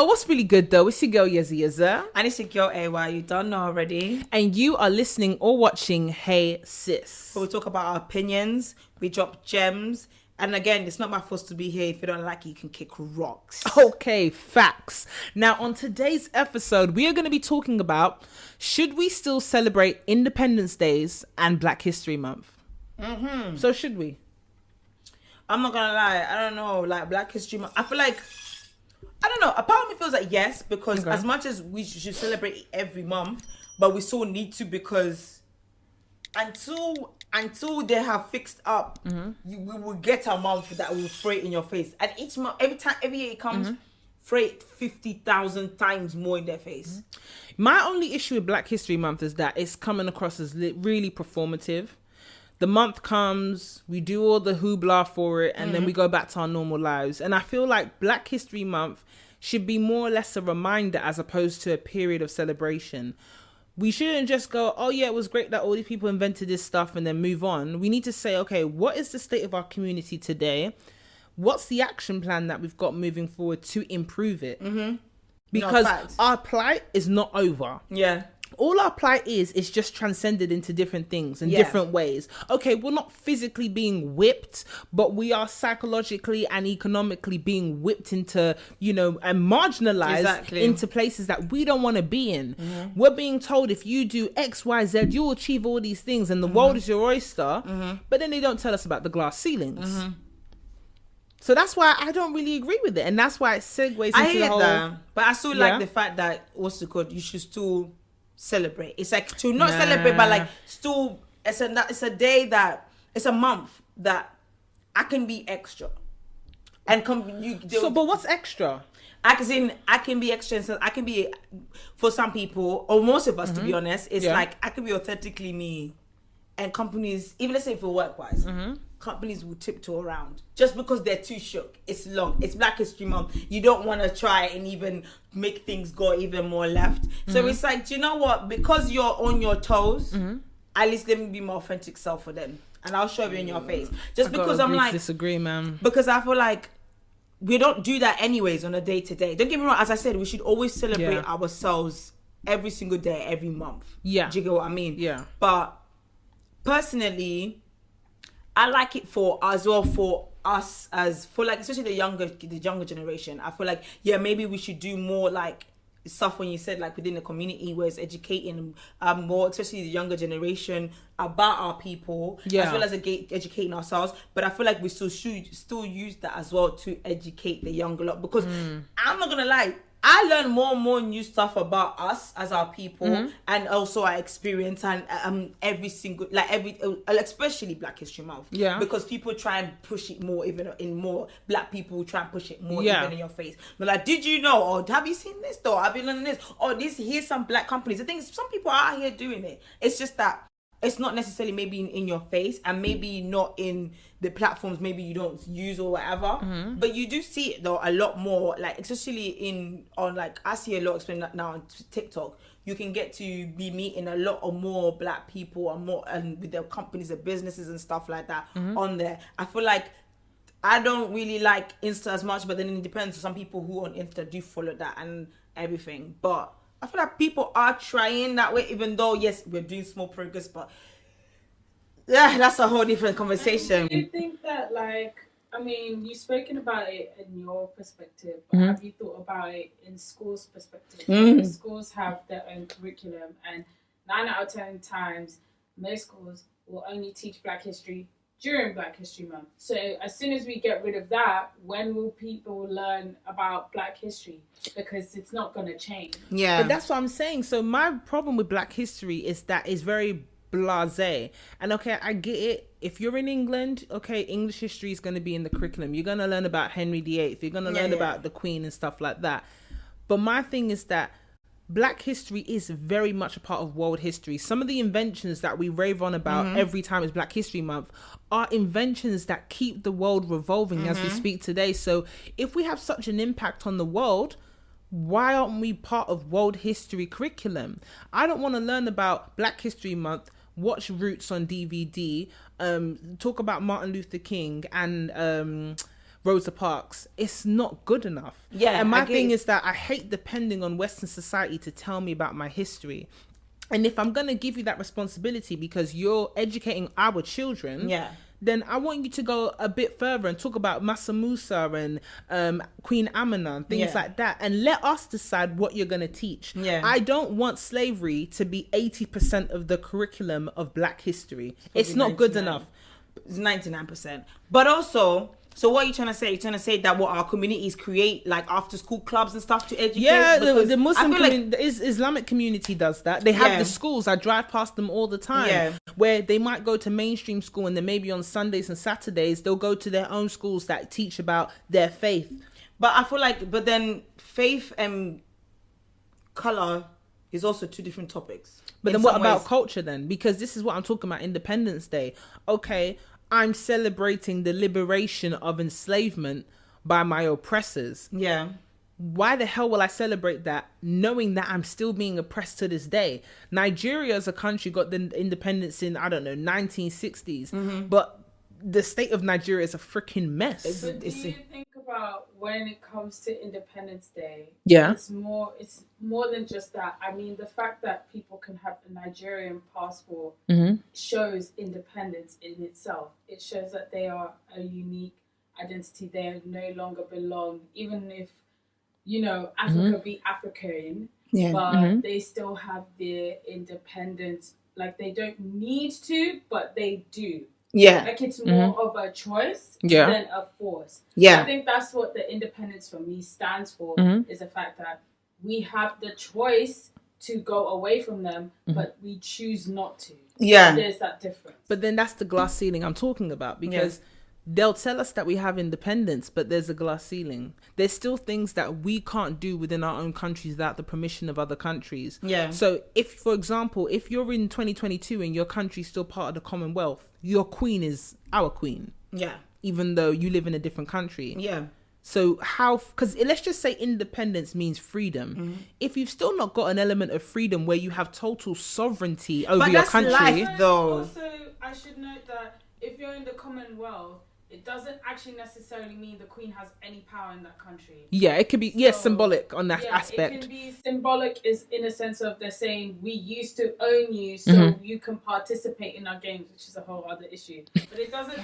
Yo, what's really good though? It's your girl Yezziyezzir. And it's your girl AY, you don't know already. And you are listening or watching Hey Sis. Where we talk about our opinions, we drop gems. And again, it's not my fault to be here. If you don't like it, you can kick rocks. Okay, facts. Now, on today's episode, we are going to be talking about, should we still celebrate Independence Days and Black History Month? Mm-hmm. So should we? I'm not going to lie. I don't know. Like, Black History Month, I feel like, I don't know. A part of me feels like yes, because as much as we should celebrate it every month, but we still need to, because until they have fixed up, we will get a month that will throw it in your face. And each month, every year it comes, throw it 50,000 times more in their face. My only issue with Black History Month is that it's coming across as really performative. The month comes, we do all the hoopla for it, and then we go back to our normal lives. And I feel like Black History Month should be more or less a reminder as opposed to a period of celebration. We shouldn't just go, oh yeah, it was great that all these people invented this stuff and then move on. We need to say, okay, what is the state of our community today? What's the action plan that we've got moving forward to improve it? Because our plight is not over. Yeah. All our plight is just transcended into different things in different ways. Okay, we're not physically being whipped, but we are psychologically and economically being whipped into, and marginalized into places that we don't want to be in. We're being told if you do X, Y, Z, you'll achieve all these things and the world is your oyster. But then they don't tell us about the glass ceilings. So that's why I don't really agree with it. And that's why it segues into the whole... that. But I still like the fact that, what's it called, you should still celebrate. It's like to not celebrate, but like still, it's a day that, it's a month that I can be extra. And but what's extra? I can be extra, and I can be, for some people, or most of us to be honest, it's like I can be authentically me. And companies, even let's say for work-wise, companies will tiptoe around just because they're too shook. It's long. It's Black History Month. You don't want to try and even make things go even more left. So it's like, do you know what? Because you're on your toes, at least let me be my authentic self for them. And I'll show you in your face. Just because I'm like... disagree, man. Because I feel like we don't do that anyways on a day-to-day. Don't get me wrong. As I said, we should always celebrate ourselves every single day, every month. Yeah. Do you get what I mean? Yeah. But... personally, I like it for us, for like, especially the younger generation. I feel like, maybe we should do more like stuff when you said like within the community where it's educating more, especially the younger generation, about our people, as well as educating ourselves. But I feel like we should still use that as well to educate the younger lot, because I'm not gonna lie, I learn more and more new stuff about us as our people, and also our experience, and every single, especially Black History Month. Yeah. Because people try and push it more, even in more Black people try and push it more even in your face. But like, did you know, or have you seen this though? Have you learned this? Or here's some Black companies. I think some people are out here doing it. It's just that it's not necessarily maybe in your face, and maybe not in the platforms maybe you don't use or whatever, but you do see it though a lot more, like especially on I see a lot explained that now on TikTok. You can get to be meeting a lot of more Black people and with their companies and businesses and stuff like that on there. I feel like I don't really like Insta as much, but then it depends. Some people who on Insta do follow that and everything, but I feel like people are trying that way, even though, yes, we're doing small progress, but yeah, that's a whole different conversation. Do you think that, you've spoken about it in your perspective, but have you thought about it in schools' perspective? Because schools have their own curriculum, and 9 out of 10 times, most schools will only teach Black history during Black History Month. So as soon as we get rid of that, when will people learn about Black history? Because it's not going to change. Yeah. But that's what I'm saying. So my problem with Black history is that it's very blasé. And okay, I get it. If you're in England, okay, English history is going to be in the curriculum. You're going to learn about Henry VIII. You're going to learn about the Queen and stuff like that. But my thing is that Black history is very much a part of world history. Some of the inventions that we rave on about every time it's Black History Month are inventions that keep the world revolving as we speak today. So if we have such an impact on the world, why aren't we part of world history curriculum? I don't want to learn about Black History Month, watch Roots on DVD, talk about Martin Luther King and Rosa Parks, it's not good enough. Yeah, and my I get thing it. is that I hate depending on Western society to tell me about my history. And if I'm gonna give you that responsibility because you're educating our children, then I want you to go a bit further and talk about Massa Musa and Queen Amina and things like that, and let us decide what you're going to teach. I don't want slavery to be 80% of the curriculum of Black history. It's not good enough. It's 99%. But also, so what are you trying to say? You're trying to say that what our communities create, like after school clubs and stuff to educate? Yeah, Because the Muslim I feel community, the Islamic community does that. They have the schools. I drive past them all the time, where they might go to mainstream school, and then maybe on Sundays and Saturdays they'll go to their own schools that teach about their faith. But I feel like, but then faith and color is also two different topics. But then what about culture then? Because this is what I'm talking about, Independence Day. Okay, I'm celebrating the liberation of enslavement by my oppressors. Yeah. Why the hell will I celebrate that knowing that I'm still being oppressed to this day? Nigeria as a country got the independence in, I don't know, 1960s. But the state of Nigeria is a freaking mess. So do you think about when it comes to Independence Day? Yeah. It's more than just that. I mean, the fact that people can have a Nigerian passport shows independence in itself. It shows that they are a unique identity. They no longer belong, even if, you know, Africa be African, but they still have their independence. Like, they don't need to, but they do. Yeah. Like, it's more of a choice than a force. Yeah. I think that's what the independence for me stands for, is the fact that we have the choice to go away from them, but we choose not to. Yeah. There's that difference. But then that's the glass ceiling I'm talking about, because they'll tell us that we have independence, but there's a glass ceiling. There's still things that we can't do within our own countries without the permission of other countries. Yeah. So if, for example, if you're in 2022 and your country's still part of the Commonwealth, your queen is our queen. Yeah. Even though you live in a different country. Yeah. So how, because let's just say independence means freedom. If you've still not got an element of freedom where you have total sovereignty over your country. Life, though. Also, I should note that if you're in the Commonwealth, it doesn't actually necessarily mean the Queen has any power in that country. Yeah, it could be, symbolic on that aspect. It can be symbolic is in a sense of they're saying we used to own you so you can participate in our games, which is a whole other issue. But it doesn't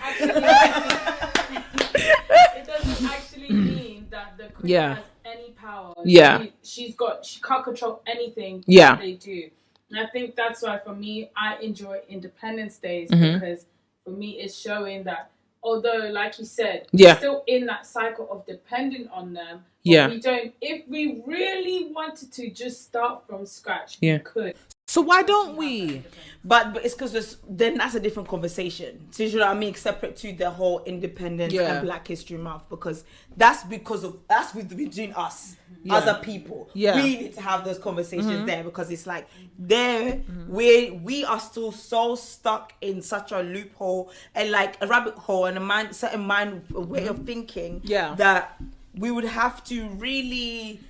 actually mean that the Queen has any power. Yeah. She can't control anything that they do. And I think that's why for me I enjoy Independence Days because for me it's showing that although, like you said, we're still in that cycle of depending on them. But we don't. If we really wanted to just start from scratch, we could. So why don't we? But it's because then that's a different conversation. So you know what I mean? Separate to the whole Independence and Black History Month, because that's between us as a people. We need to have those conversations there, because it's like we are still so stuck in such a loophole and like a rabbit hole and a certain way of thinking that we would have to really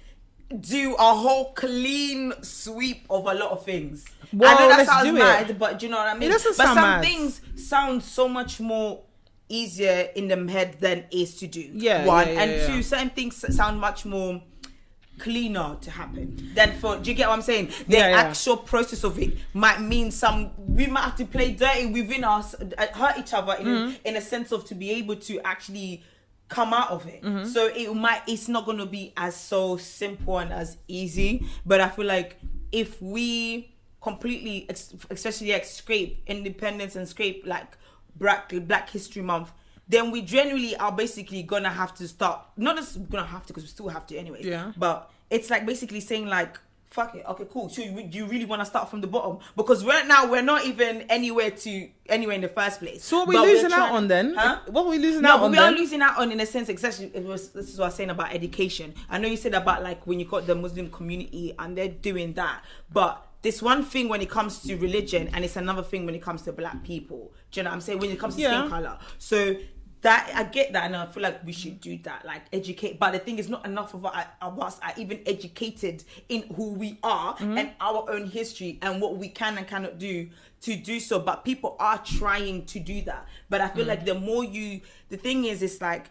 do a whole clean sweep of a lot of things. Well, I know that let's sounds do mad, it. but do you know what I mean? It doesn't but sound some mad. things sound so much more easier in the head than is to do. Two, certain things sound much more cleaner to happen than for, do you get what I'm saying? The actual process of it might mean we might have to play dirty within us, hurt each other in a sense of to be able to actually come out of it. So it's not going to be as so simple and as easy, but I feel like if we completely especially scrape independence and scrape like Black History Month, then we generally are basically gonna have to start, not just gonna have to because we still have to anyways, but it's like basically saying like, fuck it, okay, cool. So you really want to start from the bottom? Because right now we're not even anywhere in the first place. So what are we losing out on then? Huh? What are we losing out on? We are losing out on, in a sense, especially this is what I was saying about education. I know you said about like when you got the Muslim community and they're doing that, but this one thing when it comes to religion, and it's another thing when it comes to Black people. Do you know what I'm saying? When it comes to skin color, so. That I get that, and I feel like we should do that, like educate. But the thing is, not enough of us are even educated in who we are and our own history and what we can and cannot do to do so. But people are trying to do that. But I feel like the thing is, it's like,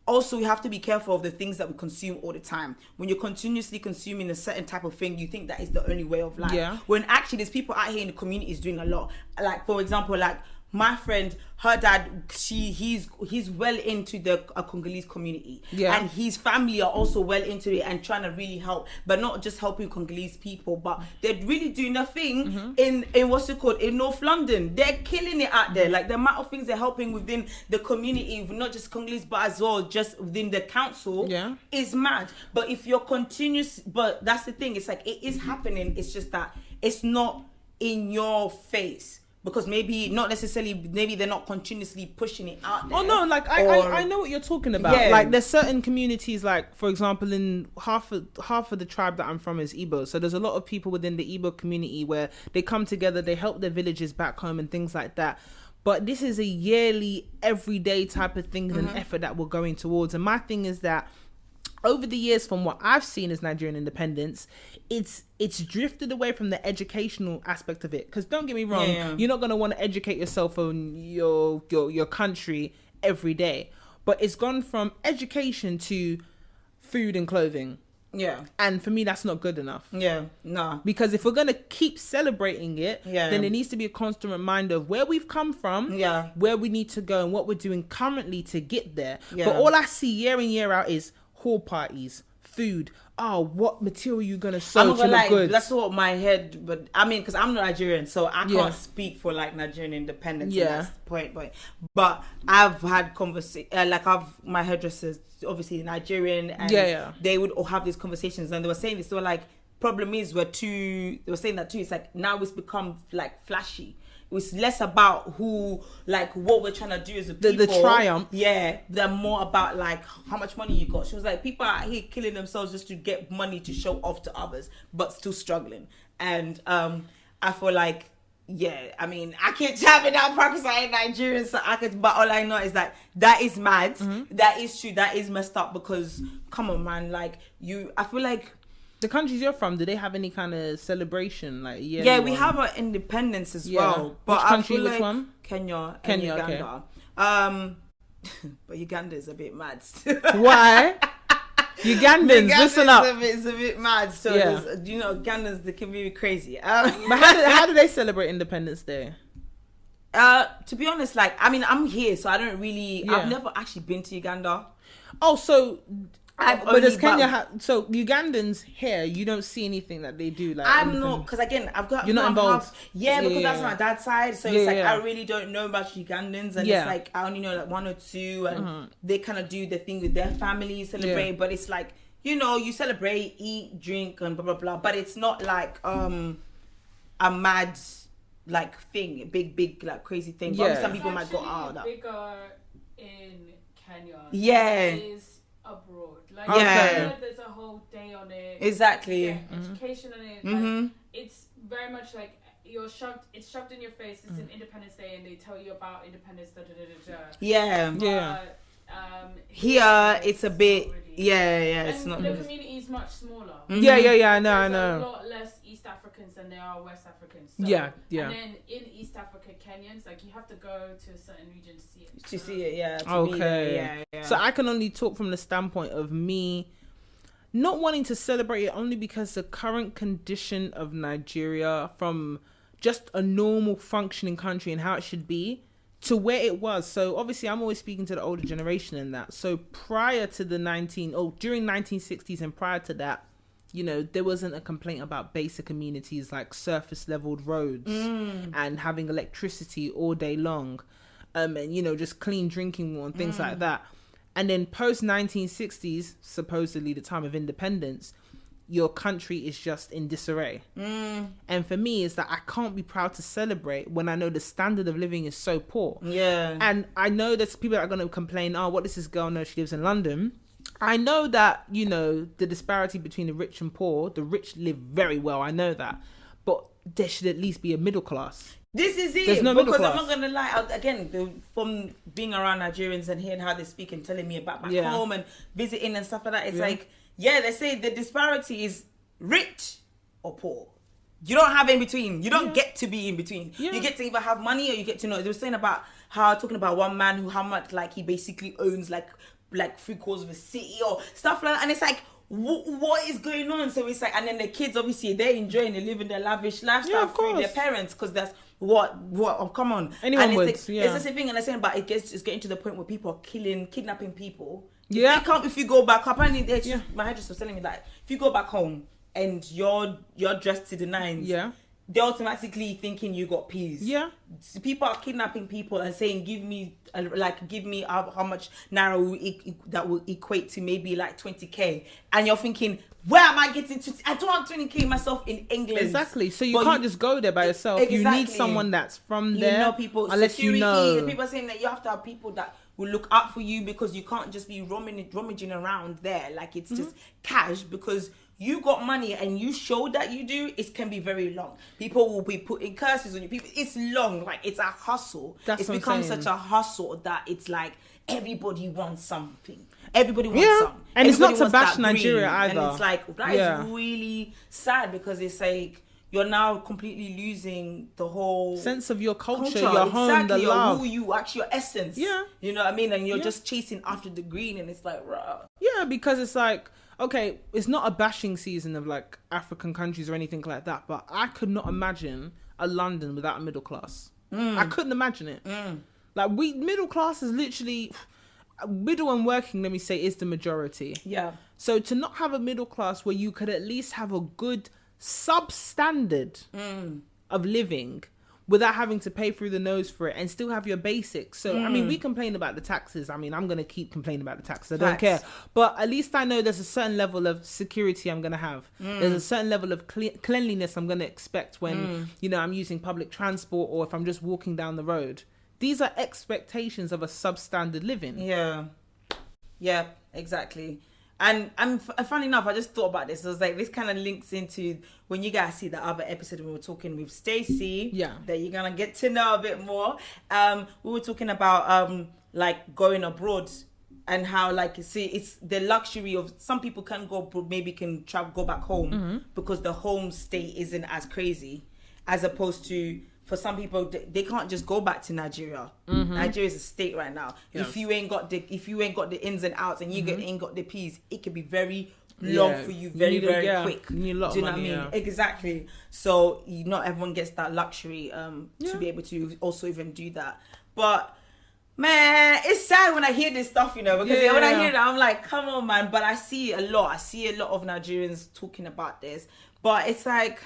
also we have to be careful of the things that we consume all the time. When you're continuously consuming a certain type of thing, you think that is the only way of life. Yeah. When actually there's people out here in the community is doing a lot. Like, for example, like my friend, her dad, he's well into the Congolese community, and his family are also well into it and trying to really help, but not just helping Congolese people, but they're really doing a thing in what's it called, in North London. They're killing it out there. Like the amount of things they're helping within the community, not just Congolese, but as well just within the council, is mad. But if you're continuous, but that's the thing. It's like it is happening. It's just that it's not in your face. Because maybe not necessarily, maybe they're not continuously pushing it out there. Oh no, like I know what you're talking about. Yeah. Like there's certain communities, like for example, in half of the tribe that I'm from is Igbo. So there's a lot of people within the Igbo community where they come together, they help their villages back home and things like that. But this is a yearly, everyday type of thing and effort that we're going towards. And my thing is that over the years, from what I've seen as Nigerian independence, it's drifted away from the educational aspect of it. Because don't get me wrong, you're not going to want to educate yourself on your country every day. But it's gone from education to food and clothing. Yeah. And for me, that's not good enough. Yeah, no. Because if we're going to keep celebrating it, then it needs to be a constant reminder of where we've come from, where we need to go, and what we're doing currently to get there. But all I see year in, year out is hall parties, food. Oh, what material you gonna sew to look good? That's what my head. But I mean, because I'm not Nigerian, so I can't speak for like Nigerian independence. Yeah, that's the point. But I've had my hairdressers, obviously Nigerian, and they would all have these conversations, and they were saying this. They were like, problem is they were saying that too. It's like now it's become like flashy. It's less about who, like, what we're trying to do as a people. The triumph. Yeah. They're more about, like, how much money you got. She was like, people are here killing themselves just to get money to show off to others, but still struggling. And I feel like, I mean, I can't tap it out because I ain't Nigerian, so but all I know is that is mad. That is true. That is messed up because, come on, man. Like, I feel like, the countries you're from, do they have any kind of celebration? Like we have our independence as well. But which country? Which one? Kenya and Uganda. Okay. But Uganda is a bit mad. Why? Ugandans, listen up. It's a bit mad. So Ugandans, they can be crazy. But how do they celebrate Independence Day? To be honest, like, I mean, I'm here, so I don't really. I've never actually been to Uganda. Oh, so. But does Kenya so Ugandans here, you don't see anything that they do? Like I'm not, because again, I've got... You're not involved? Because that's my dad's side, so it's like, I really don't know about Ugandans, and it's like, I only know like one or two, and they kind of do the thing with their family, celebrate, but it's like, you celebrate, eat, drink, and blah, blah, blah, but it's not like a mad, like, thing, big, like, crazy thing, but some people might go, that. Bigger in Kenya. Yeah. It is abroad. Like, there's a whole day on it. Exactly. Yeah, education on it. Like, it's very much like it's shoved in your face. It's an Independence Day, and they tell you about independence. Yeah. But, here it's a bit. It's not. The community is much smaller. I know. There's a lot less East Africans than there are West Africans. So, yeah. And then in East Africa, Kenyans, like, you have to go to a certain region to see it. To see it, Okay. So I can only talk from the standpoint of me not wanting to celebrate it only because the current condition of Nigeria, from just a normal functioning country and how it should be to where it was. So obviously I'm always speaking to the older generation in that. So prior to during 1960s and prior to that, there wasn't a complaint about basic amenities like surface leveled roads and having electricity all day long, and just clean drinking water and things like that. And then post 1960s, supposedly the time of independence, your country is just in disarray. And for me, it's that I can't be proud to celebrate when I know the standard of living is so poor. Yeah. And I know there's people that are going to complain, what does this girl know? She lives in London. I know that, the disparity between the rich and poor, the rich live very well. I know that. But there should at least be a middle class. This is it. There's no middle because class. I'm not going to lie. Again, from being around Nigerians and hearing how they speak and telling me about back home and visiting and stuff like that, it's like, they say the disparity is rich or poor. You don't have in between. You don't get to be in between. Yeah. You get to either have money or you get to know. They were saying about talking about one man how much, like, he basically owns, like, like 3/4 of a city or stuff like that. And it's like, what is going on? So it's like, and then the kids, obviously, they're enjoying, they're living their lavish lifestyle through their parents, because that's oh, come on. Anyone would, it's the same thing, and I'm saying, but it's getting to the point where people are kidnapping people. Yeah. If you go back, apparently, my hairdresser was telling me that if you go back home and you're dressed to the nines, they're automatically thinking you got peas. Yeah. People are kidnapping people and saying, give me how much naira that will equate to maybe like 20k. And you're thinking, where am I getting to? I don't have 20k myself in England. Exactly. So you can't just go there by yourself. Exactly. You need someone that's from there. You know people. Unless security, people are saying that you have to have people that will look out for you, because you can't just be rummaging around there like it's just cash, because you got money and you show that you do. It can be very long. People will be putting curses on you. It's long. Like, it's a hustle. It's become such a hustle that it's like everybody wants something. Everybody wants something. And everybody it's not to bash Nigeria either. And it's like, that is really sad, because it's like, you're now completely losing the whole sense of your culture, your home, the love, who you actually, your essence. Yeah, you know what I mean. And you're just chasing after the green, and it's like, rah. Yeah, because it's like, okay, it's not a bashing season of like African countries or anything like that, but I could not imagine a London without a middle class. I couldn't imagine it. Like, middle class is literally, middle and working, let me say, is the majority. Yeah. So to not have a middle class where you could at least have a good substandard of living without having to pay through the nose for it and still have your basics. So, I mean, we complain about the taxes. I mean, I'm going to keep complaining about the taxes. I don't care. But at least I know there's a certain level of security I'm going to have. There's a certain level of cleanliness I'm going to expect when, you know, I'm using public transport or if I'm just walking down the road. These are expectations of a substandard living. Yeah. Yeah, exactly. And funny enough, I just thought about this. I was like, this kind of links into when you guys see the other episode when we were talking with Stacey. Yeah. That you're gonna get to know a bit more. We were talking about like going abroad and how, like, you see, it's the luxury of some people can go, maybe can travel, go back home because the home state isn't as crazy, as opposed to, for some people, they can't just go back to Nigeria. Nigeria is a state right now. Yes. If you ain't got the ins and outs, and you ain't got the P's, it can be very long for you, very quick. You need a lot Do you of know money, what I mean? Exactly. So not everyone gets that luxury to be able to also even do that. But man, it's sad when I hear this stuff, you know, because when I hear it, I'm like, come on, man. But I see a lot. I see a lot of Nigerians talking about this. But it's like,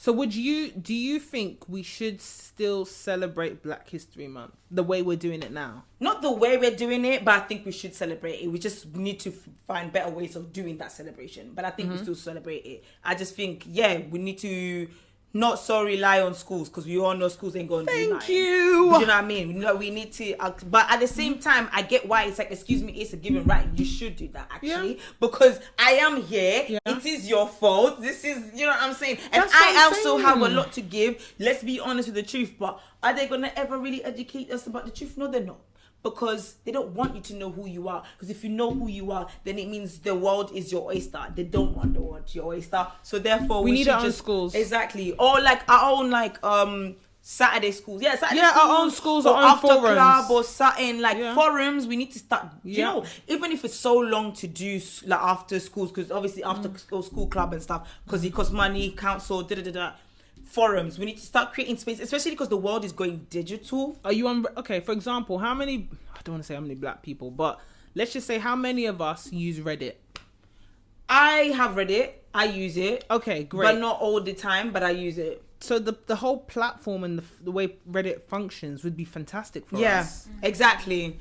so do you think we should still celebrate Black History Month the way we're doing it now? Not the way we're doing it, but I think we should celebrate it. We just need to find better ways of doing that celebration. But I think we still celebrate it. I just think, we need to not so rely on schools, because we all know schools ain't going to do nothing. Thank you. You know what I mean? No, we need to, but at the same time, I get why it's like, excuse me, it's a given right. You should do that, actually, because I am here. Yeah. It is your fault. This is, you know what I'm saying? And I also have a lot to give. Let's be honest with the truth. But are they going to ever really educate us about the truth? No, they're not. Because they don't want you to know who you are. Because if you know who you are, then it means the world is your oyster. They don't want the world your oyster. So therefore, we need our own schools. Exactly. Or like our own Saturday schools. Yeah, Saturday schools. Our own schools, our own after forums. club or something forums. We need to start. You know, even if it's so long to do like after schools, because obviously after school club and stuff, because it costs money, council, forums. We need to start creating space, especially because the world is going digital. Are you on? Okay, for example, how many? I don't want to say how many Black people, but let's just say how many of us use Reddit. I have Reddit. I use it. Okay, great. But not all the time. But I use it. So the whole platform and the way Reddit functions would be fantastic for us. Yeah, exactly.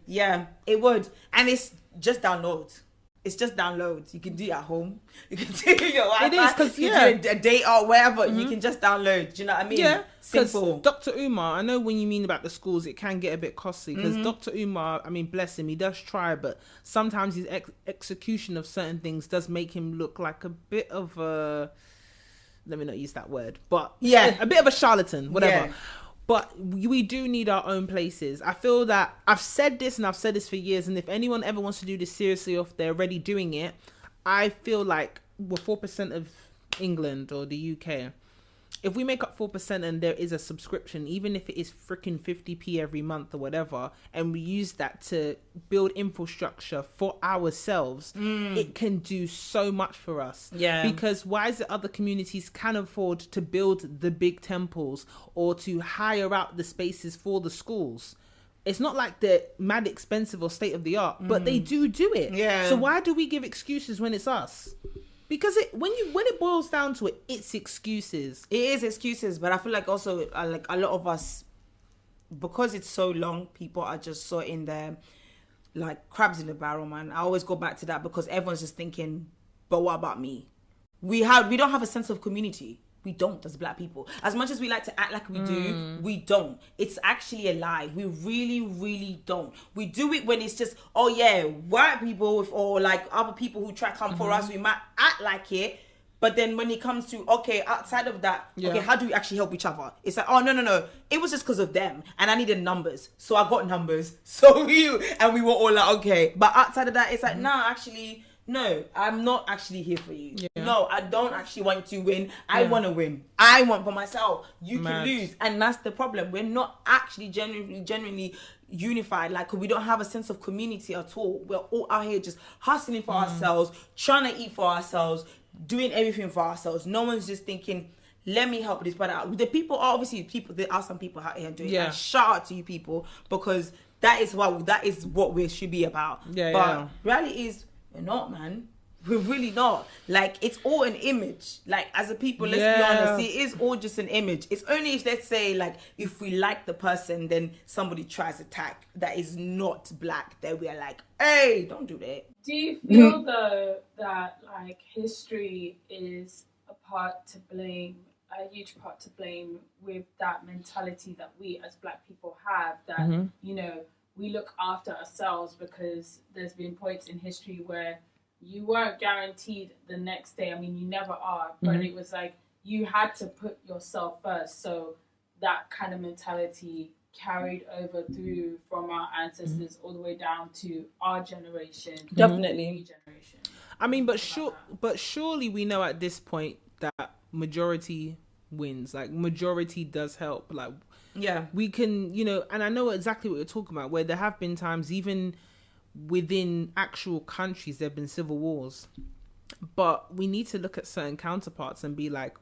Yeah, it would. And it's just download. It's just downloads. You can do it at home. You can do your Wi-Fi. It is, because do a date or whatever. You can just download. Do you know what I mean? Yeah. Simple. Dr. Umar, I know when you mean about the schools, it can get a bit costly. Because Dr. Umar, I mean, bless him, he does try, but sometimes his execution of certain things does make him look like a bit of a, let me not use that word, but a bit of a charlatan, whatever. Yeah. But we do need our own places. I feel that I've said this for years. And if anyone ever wants to do this seriously, or if they're already doing it, I feel like we're 4% of England or the UK. if we make up 4% and there is a subscription, even if it is freaking 50p every month or whatever, and we use that to build infrastructure for ourselves, it can do so much for us. Yeah. Because why is it other communities can afford to build the big temples or to hire out the spaces for the schools? It's not like they're mad expensive or state of the art, but they do it. Yeah. So why do we give excuses when it's us? Because when it boils down to it, it's excuses. It is excuses, but I feel like also like a lot of us, because it's so long, people are just so in there like crabs in the barrel, man. I always go back to that because everyone's just thinking, but what about me? We don't have a sense of community. We don't, as black people. As much as we like to act like we do, we don't. It's actually a lie. We really, really don't. We do it when it's just, oh yeah, white people or like other people who try to come for us, we might act like it. But then when it comes to, okay, outside of that, okay, how do we actually help each other? It's like, oh, no. It was just because of them. And I needed numbers. So I got numbers. So and we were all like, okay. But outside of that, it's like, nah, actually... No, I'm not actually here for you. Yeah. No, I don't actually want you to win. I want to win. I want for myself. You can lose. And that's the problem. We're not actually genuinely unified. Like, we don't have a sense of community at all. We're all out here just hustling for ourselves, trying to eat for ourselves, doing everything for ourselves. No one's just thinking, let me help this brother out. The people are obviously people. There are some people out here doing it. And shout out to you people, because that is what we should be about. But reality is, we're not, man. We're really not. Like, it's all an image. Like, as a people, let's be honest, it is all just an image. It's only if, let's say, like, if we like the person, then somebody tries to attack that is not black, then we are like, hey, don't do that. Do you feel, though, that, like, history is a huge part to blame with that mentality that we as black people have, that, you know, we look after ourselves, because there's been points in history where you weren't guaranteed the next day. I mean, you never are, but it was like you had to put yourself first. So that kind of mentality carried over through from our ancestors all the way down to our generation. Definitely. Generation. I mean, but surely we know at this point that majority wins. Like, majority does help. Like, yeah, we can, you know, and I know exactly what you're talking about, where there have been times, even within actual countries, there have been civil wars. But we need to look at certain counterparts and be like,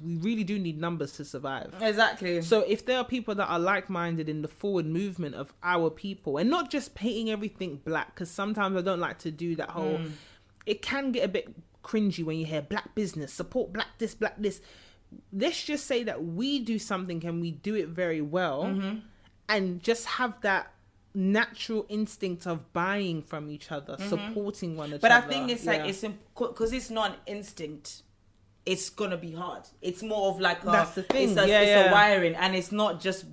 we really do need numbers to survive. Exactly. So if there are people that are like-minded in the forward movement of our people, and not just painting everything black, because sometimes I don't like to do that whole, it can get a bit cringy when you hear black business, support black this, black this. Let's just say that we do something and we do it very well, and just have that natural instinct of buying from each other, supporting one another. But I think it's like, it's because it's not an instinct, it's gonna be hard. It's more of like that's the thing. It's a wiring, and it's not just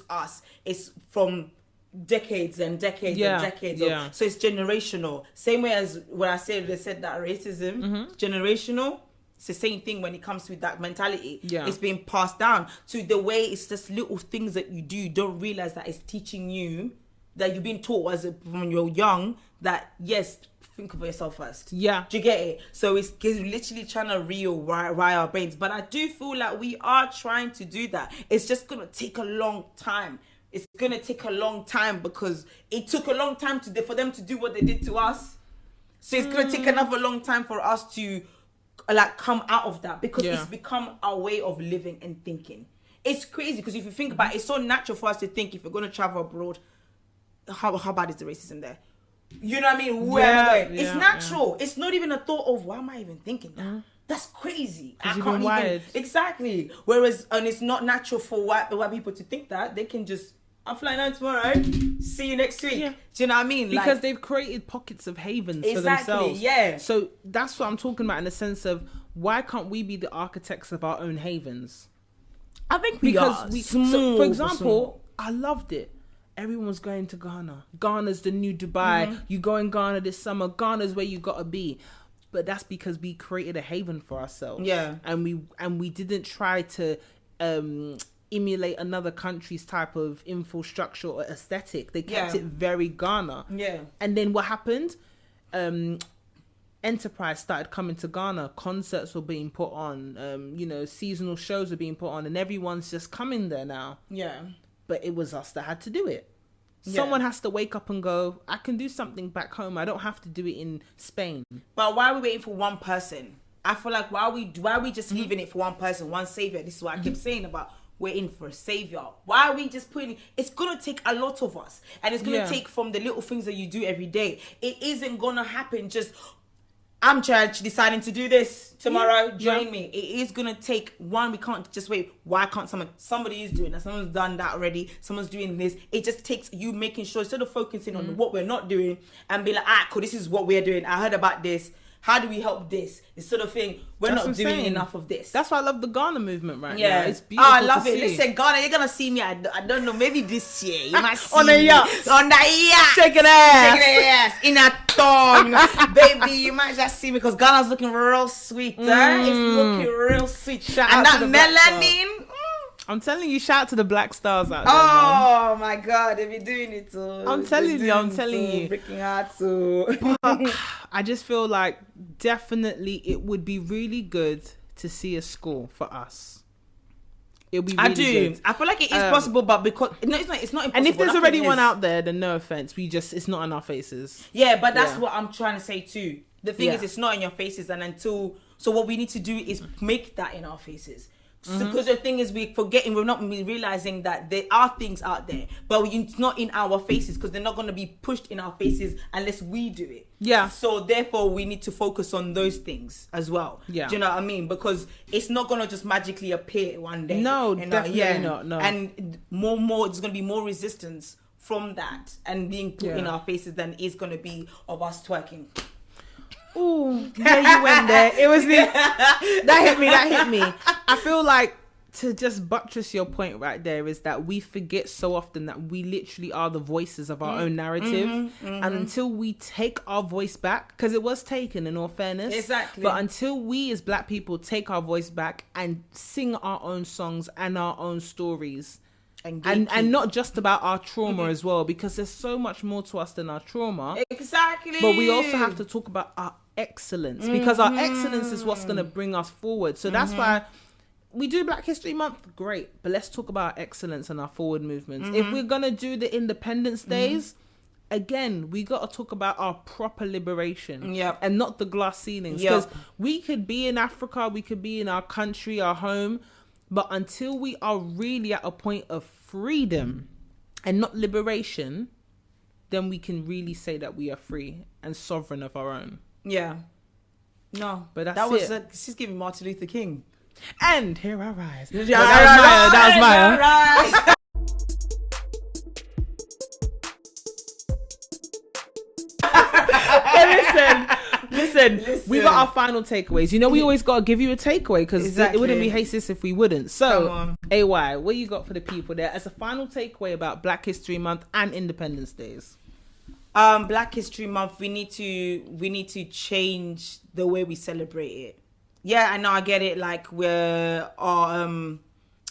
us. It's from decades and decades and decades. So it's generational. Same way as when they said that racism, generational. It's the same thing when it comes to that mentality. It's being passed down to the way it's just little things that you do. Don't realize that it's teaching you, that you've been taught when you're young, that yes, think of yourself first. Do you get it? So it's literally trying to rewire our brains. But I do feel like we are trying to do that. It's just going to take a long time. It's going to take a long time because it took a long time for them to do what they did to us. So it's going to take another long time for us to like come out of that, because it's become our way of living and thinking. It's crazy because if you think about it, it's so natural for us to think, if we're going to travel abroad, how bad is the racism there? You know what I mean? It's natural. It's not even a thought of, why am I even thinking that? That's crazy. I can't even. Exactly. Whereas, and it's not natural for white people to think that. They can just, I'm flying out tomorrow. See you next week. Do you know what I mean? Because they've created pockets of havens for themselves. So that's what I'm talking about, in the sense of, why can't we be the architects of our own havens? I think we are. So, for example, I loved it. Everyone was going to Ghana. Ghana's the new Dubai. You go in Ghana this summer. Ghana's where you gotta be. But that's because we created a haven for ourselves. And we didn't try to emulate another country's type of infrastructure or aesthetic. They kept it very Ghana. And then what happened? enterprise started coming to Ghana, concerts were being put on, seasonal shows were being put on, and everyone's just coming there now. Yeah. But it was us that had to do it. Yeah. Someone has to wake up and go, I can do something back home. I don't have to do it in Spain. But why are we waiting for one person? I feel like why are we just leaving it for one person, one savior? This is what I keep saying about waiting for a savior. Why are we just putting? It's gonna take a lot of us, and it's gonna take from the little things that you do every day. It isn't gonna happen just. I'm church deciding to do this tomorrow. Join me. It is gonna take one. We can't just wait. Why can't somebody is doing that? Someone's done that already. Someone's doing this. It just takes you making sure, instead of focusing on what we're not doing and be like, cool, this is what we're doing. I heard about this. How do we help this? This sort of thing. We're not doing enough of this. That's why I love the Ghana movement now. It's beautiful. I love to it. see. Listen, Ghana, you're gonna see me. I don't know. Maybe this year you might see on a yacht. On the yacht. Shaking ass. Shaking ass. In a thong. Baby, you might just see me because Ghana's looking real sweet. It's looking real sweet. Shout and out that to the Black melanin. I'm telling you, shout out to the Black Stars out there. Oh my God, they be doing it too. I'm telling you. Breaking hearts too. I just feel like definitely it would be really good to see a school for us. It would be really good. I feel like it is possible, but because it's not impossible. And if there's already one out there, then no offense, it's not in our faces. Yeah, but that's what I'm trying to say too. The thing is, it's not in your faces, and so what we need to do is make that in our faces. Because the thing is, we're not realizing that there are things out there, but it's not in our faces because they're not going to be pushed in our faces unless we do it. Yeah. So therefore, we need to focus on those things as well. Yeah. Do you know what I mean? Because it's not going to just magically appear one day. No, definitely not. No. And more, there's going to be more resistance from that and being put in our faces than is going to be of us twerking. Ooh, yeah, you went there. It was that hit me. I feel like, to just buttress your point right there, is that we forget so often that we literally are the voices of our own narrative. And until we take our voice back, because it was taken, in all fairness. Exactly. But until we as Black people take our voice back and sing our own songs and our own stories, and not just about our trauma as well, because there's so much more to us than our trauma. Exactly. But we also have to talk about our excellence, because our excellence is what's going to bring us forward. So that's why we do Black History Month, great, but let's talk about our excellence and our forward movements. If we're going to do the Independence Days, again, we got to talk about our proper liberation and not the glass ceilings, because we could be in Africa, we could be in our country, our home, but until we are really at a point of freedom and not liberation, then we can really say that we are free and sovereign of our own. Yeah. No, but that was she's giving Martin Luther King. And here I rise. That was Maya. Listen, we got our final takeaways. You know, we always got to give you a takeaway, because it wouldn't be Hey Sis if we wouldn't. So, AY, what you got for the people there as a final takeaway about Black History Month and Independence Days? Black History Month, we need to change the way we celebrate it. Yeah, I know, I get it. Like, we're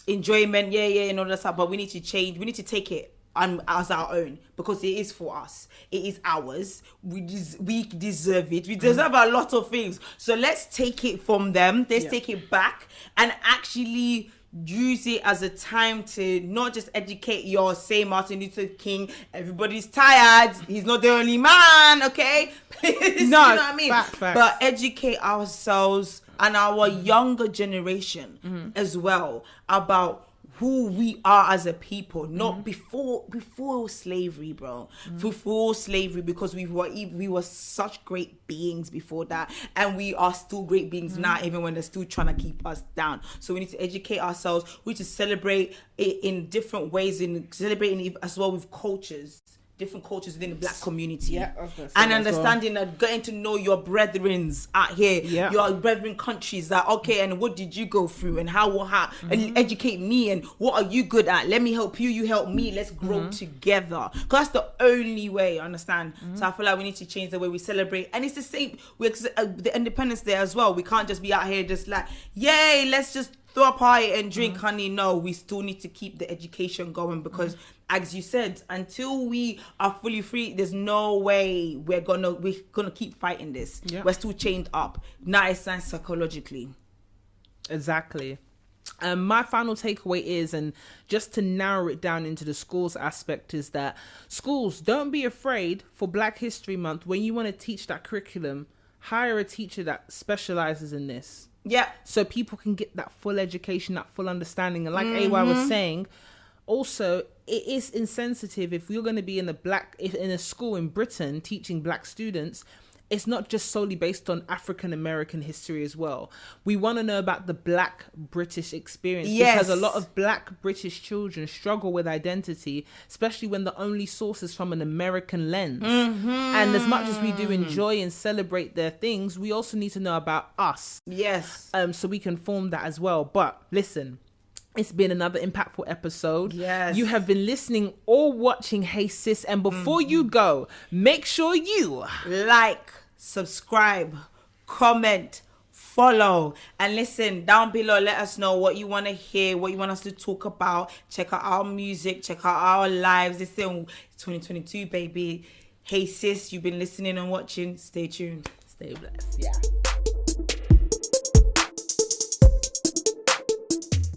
enjoyment, and all that stuff. But we need to change. We need to take it as our own, because it is for us. It is ours. We deserve it. We deserve a lot of things. So let's take it from them. Let's take it back and actually use it as a time to not just educate your, say, Martin Luther King. Everybody's tired. He's not the only man, okay? Please, you know what I mean? Facts. But educate ourselves and our younger generation as well about who we are as a people, not before slavery, bro. Before slavery, because we were such great beings before that, and we are still great beings now, even when they're still trying to keep us down. So we need to educate ourselves. We need to celebrate it in different ways, in celebrating it as well with different cultures within the Black community, and understanding that, getting to know your brethrens out here, your brethren countries, that and what did you go through, and how and educate me, and what are you good at? Let me help you, you help me. Let's grow together, because that's the only way. Understand? So I feel like we need to change the way we celebrate, and it's the same with the Independence Day as well. We can't just be out here just like, yay, let's just throw a party and drink, honey. No, we still need to keep the education going because, as you said, until we are fully free, there's no way we're gonna keep fighting this. Yeah. We're still chained up, nice and psychologically. Exactly. My final takeaway is, and just to narrow it down into the schools aspect, is that schools, don't be afraid for Black History Month when you want to teach that curriculum, hire a teacher that specializes in this. Yeah. So people can get that full education, that full understanding. And like AY was saying, also, it is insensitive if you're going to be in a school in Britain teaching Black students. It's not just solely based on African American history as well. We want to know about the Black British experience, because a lot of Black British children struggle with identity, especially when the only source is from an American lens. And as much as we do enjoy and celebrate their things, we also need to know about us. Yes. So we can form that as well. But listen, it's been another impactful episode. Yes. You have been listening or watching Hey Sis. And before you go, make sure you like, subscribe, comment, follow, and listen down below. Let us know what you want to hear, what you want us to talk about. Check out our music, check out our lives. Listen, 2022, baby. Hey Sis, you've been listening and watching. Stay tuned. stay blessed. Yeah.